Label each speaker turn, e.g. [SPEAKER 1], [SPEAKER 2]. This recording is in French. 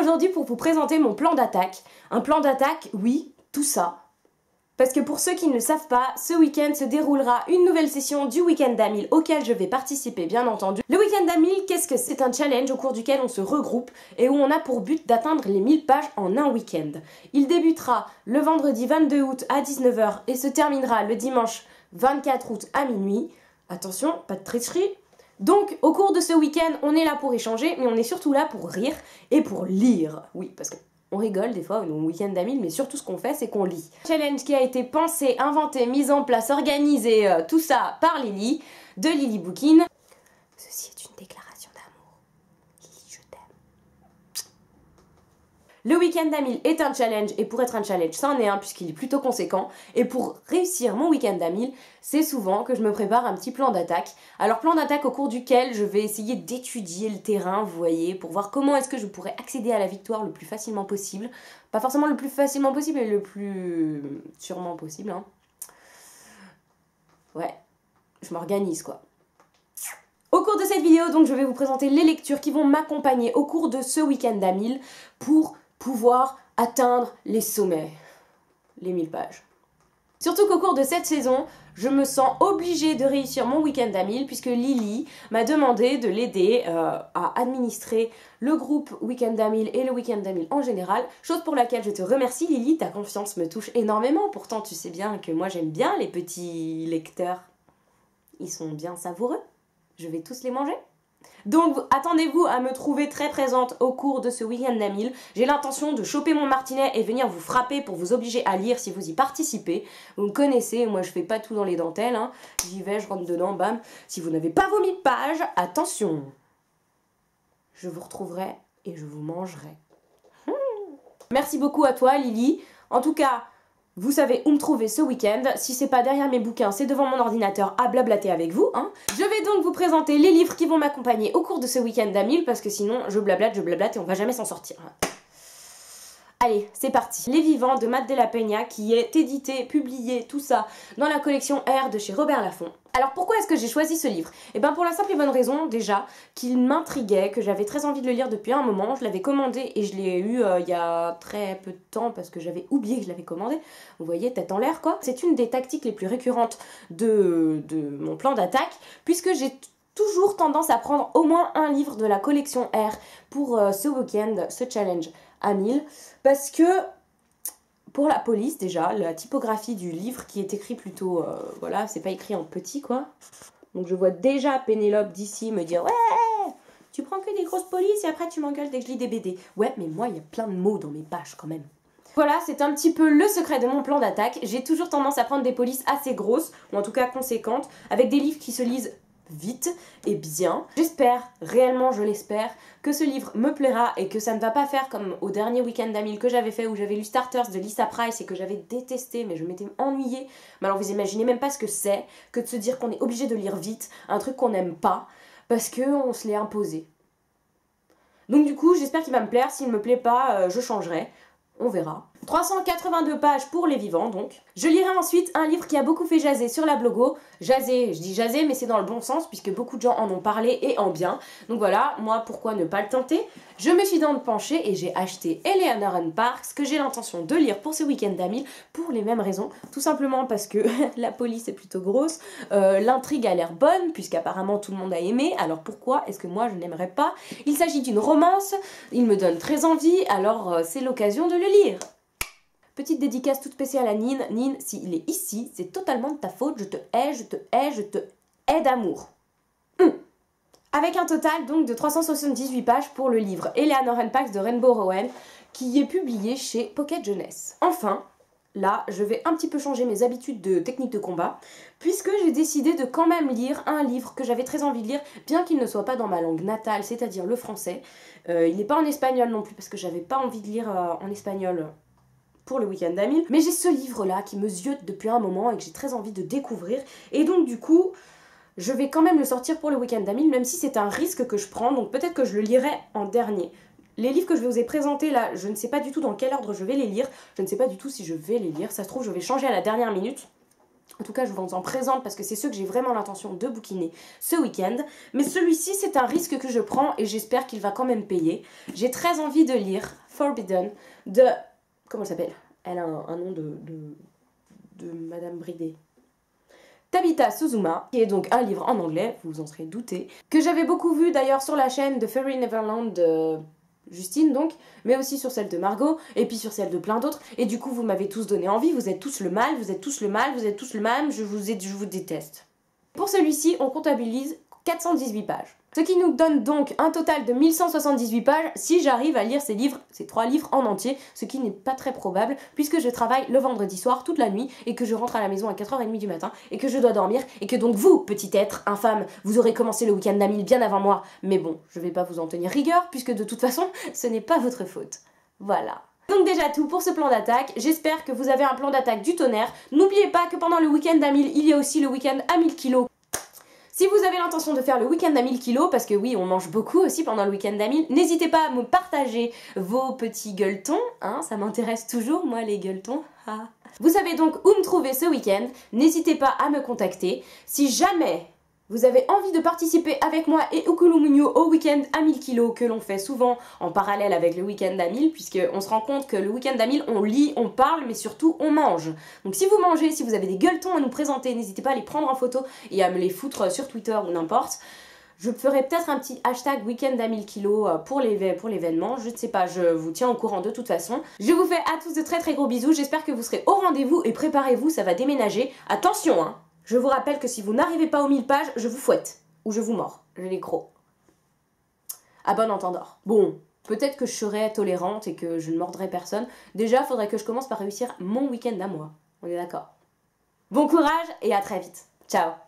[SPEAKER 1] aujourd'hui pour vous présenter mon plan d'attaque. Un plan d'attaque, oui, tout ça. Parce que pour ceux qui ne le savent pas, ce week-end se déroulera une nouvelle session du Week-end d'A1000 auquel je vais participer bien entendu. Le Week-end d'A1000, qu'est-ce que c'est? Un challenge au cours duquel on se regroupe et où on a pour but d'atteindre les 1000 pages en un week-end. Il débutera le vendredi 22 août à 19 h et se terminera le dimanche 24 août à minuit. Attention, pas de tricherie. Donc au cours de ce week-end, on est là pour échanger, mais on est surtout là pour rire et pour lire. Oui, parce que on rigole des fois au week-end d'A1000, mais surtout ce qu'on fait, c'est qu'on lit. Challenge qui a été pensé, inventé, mis en place, organisé, tout ça par Lily, de Lily Bookin. Ceci est une déclaration d'amour. Lily, je t'aime. Le week-end d'A1000 est un challenge, et pour être un challenge, c'en est un puisqu'il est plutôt conséquent. Et pour réussir mon week-end d'A1000, c'est souvent que je me prépare un petit plan d'attaque. Alors plan d'attaque au cours duquel je vais essayer d'étudier le terrain, vous voyez, pour voir comment est-ce que je pourrais accéder à la victoire le plus facilement possible. Pas forcément le plus facilement possible, mais le plus sûrement possible. Hein. Ouais, je m'organise quoi. Au cours de cette vidéo, donc, je vais vous présenter les lectures qui vont m'accompagner au cours de ce week-end d'A1000 pour pouvoir atteindre les sommets, les 1000 pages. Surtout qu'au cours de cette saison, je me sens obligée de réussir mon week-end d'A1000 puisque Lily m'a demandé de l'aider à administrer le groupe Week-end d'A1000 et le week-end d'A1000 en général, chose pour laquelle je te remercie Lily, ta confiance me touche énormément, pourtant tu sais bien que moi j'aime bien les petits lecteurs, ils sont bien savoureux, je vais tous les manger. Donc attendez-vous à me trouver très présente au cours de ce week-end d'A1000. J'ai l'intention de choper mon martinet et venir vous frapper pour vous obliger à lire si vous y participez. Vous me connaissez, moi je fais pas tout dans les dentelles. Hein. J'y vais, je rentre dedans, bam. Si vous n'avez pas vos 1000 pages, attention. Je vous retrouverai et je vous mangerai. Merci beaucoup à toi Lily. En tout cas, vous savez où me trouver ce week-end. Si c'est pas derrière mes bouquins, c'est devant mon ordinateur à blablater avec vous. Hein. Je vais donc vous présenter les livres qui vont m'accompagner au cours de ce week-end d'A1000 parce que sinon je blablate et on va jamais s'en sortir. Allez, c'est parti. Les Vivants de Matt Della Peña qui est édité, publié, tout ça dans la collection R de chez Robert Laffont. Alors pourquoi est-ce que j'ai choisi ce livre? Eh bien pour la simple et bonne raison déjà qu'il m'intriguait, que j'avais très envie de le lire depuis un moment. Je l'avais commandé et je l'ai eu il y a très peu de temps parce que j'avais oublié que je l'avais commandé. Vous voyez, tête en l'air quoi. C'est une des tactiques les plus récurrentes de mon plan d'attaque puisque j'ai toujours tendance à prendre au moins un livre de la collection R pour ce week-end, ce challenge A1000 parce que pour la police déjà, la typographie du livre qui est écrit plutôt, voilà, c'est pas écrit en petit quoi. Donc je vois déjà Pénélope d'ici me dire « Ouais, tu prends que des grosses polices et après tu m'engueules dès que je lis des BD. » Ouais, mais moi il y a plein de mots dans mes pages quand même. Voilà, c'est un petit peu le secret de mon plan d'attaque. J'ai toujours tendance à prendre des polices assez grosses, ou en tout cas conséquentes, avec des livres qui se lisent vite et bien. J'espère, réellement je l'espère, que ce livre me plaira et que ça ne va pas faire comme au dernier week-end d'A1000 que j'avais fait où j'avais lu Starters de Lisa Price et que j'avais détesté mais je m'étais ennuyée. Mais alors vous imaginez même pas ce que c'est que de se dire qu'on est obligé de lire vite un truc qu'on n'aime pas parce qu'on se l'est imposé. Donc du coup j'espère qu'il va me plaire, s'il ne me plaît pas je changerai. On verra. 382 pages pour Les Vivants donc. Je lirai ensuite un livre qui a beaucoup fait jaser sur la blogo. Jaser, je dis jaser mais c'est dans le bon sens puisque beaucoup de gens en ont parlé et en bien. Donc voilà, moi pourquoi ne pas le tenter? Je me suis donc penchée et j'ai acheté Eleanor and Parks que j'ai l'intention de lire pour ce week-end d'A1000 pour les mêmes raisons. Tout simplement parce que la police est plutôt grosse, l'intrigue a l'air bonne puisqu'apparemment tout le monde a aimé. Alors pourquoi est-ce que moi je n'aimerais pas? Il s'agit d'une romance, il me donne très envie, alors c'est l'occasion de le lire. Petite dédicace toute spéciale à Nin. Nin, s'il est ici, c'est totalement de ta faute. Je te hais, je te hais, je te hais d'amour. Avec un total donc de 378 pages pour le livre Eleanor and Parks de Rainbow Rowell qui est publié chez Pocket Jeunesse. Enfin, là, je vais un petit peu changer mes habitudes de technique de combat puisque j'ai décidé de quand même lire un livre que j'avais très envie de lire bien qu'il ne soit pas dans ma langue natale, c'est-à-dire le français. Il n'est pas en espagnol non plus parce que j'avais pas envie de lire en espagnol pour le week-end d'A1000, mais j'ai ce livre-là qui me ziote depuis un moment et que j'ai très envie de découvrir, et donc du coup, je vais quand même le sortir pour le week-end d'A1000, même si c'est un risque que je prends, donc peut-être que je le lirai en dernier. Les livres que je vous ai présentés là, je ne sais pas du tout dans quel ordre je vais les lire, je ne sais pas du tout si je vais les lire, ça se trouve je vais changer à la dernière minute, En tout cas, je vous en présente parce que c'est ceux que j'ai vraiment l'intention de bouquiner ce week-end. Mais celui-ci, c'est un risque que je prends et j'espère qu'il va quand même payer. J'ai très envie de lire Forbidden de... Comment elle s'appelle? Elle a un nom de Madame Bridé. Tabitha Suzuma, qui est donc un livre en anglais, vous vous en serez douté, que j'avais beaucoup vu d'ailleurs sur la chaîne de Fairy Neverland de Justine donc, mais aussi sur celle de Margot, et puis sur celle de plein d'autres, et du coup vous m'avez tous donné envie, vous êtes tous le mal, vous êtes tous le mal, vous êtes tous le mal, je vous déteste. Pour celui-ci, on comptabilise 418 pages. Ce qui nous donne donc un total de 1178 pages si j'arrive à lire ces 3 livres en entier, ce qui n'est pas très probable puisque je travaille le vendredi soir toute la nuit et que je rentre à la maison à 4h30 du matin et que je dois dormir et que donc vous, petit être infâme, vous aurez commencé le week-end d'Amil bien avant moi. Mais bon, je vais pas vous en tenir rigueur puisque de toute façon, ce n'est pas votre faute. Voilà. Donc déjà tout pour ce plan d'attaque, j'espère que vous avez un plan d'attaque du tonnerre. N'oubliez pas que pendant le week-end d'Amil, il y a aussi le week-end à 1000 kilos. Si vous avez l'intention de faire le week-end à 1000 kilos, parce que oui, on mange beaucoup aussi pendant le week-end d'Amil, n'hésitez pas à me partager vos petits gueuletons, hein, ça m'intéresse toujours, moi, les gueuletons. Vous savez donc où me trouver ce week-end, n'hésitez pas à me contacter. Si jamais vous avez envie de participer avec moi et Okulumunyu au week-end à 1000 kilos que l'on fait souvent en parallèle avec le week-end d'Amil, puisqu'on se rend compte que le week-end d'Amil, on lit, on parle, mais surtout on mange. Donc si vous mangez, si vous avez des gueuletons à nous présenter, n'hésitez pas à les prendre en photo et à me les foutre sur Twitter ou n'importe. Je ferai peut-être un petit hashtag week-end à 1000 kilos pour l'événement, je ne sais pas, je vous tiens au courant de toute façon. Je vous fais à tous de très très gros bisous, j'espère que vous serez au rendez-vous et préparez-vous, ça va déménager. Attention hein! Je vous rappelle que si vous n'arrivez pas aux 1000 pages, je vous fouette. Ou je vous mords. Je les crocs. À bon entendeur. Bon, peut-être que je serai tolérante et que je ne mordrai personne. Déjà, il faudrait que je commence par réussir mon week-end à moi. On est d'accord? Bon courage et à très vite. Ciao!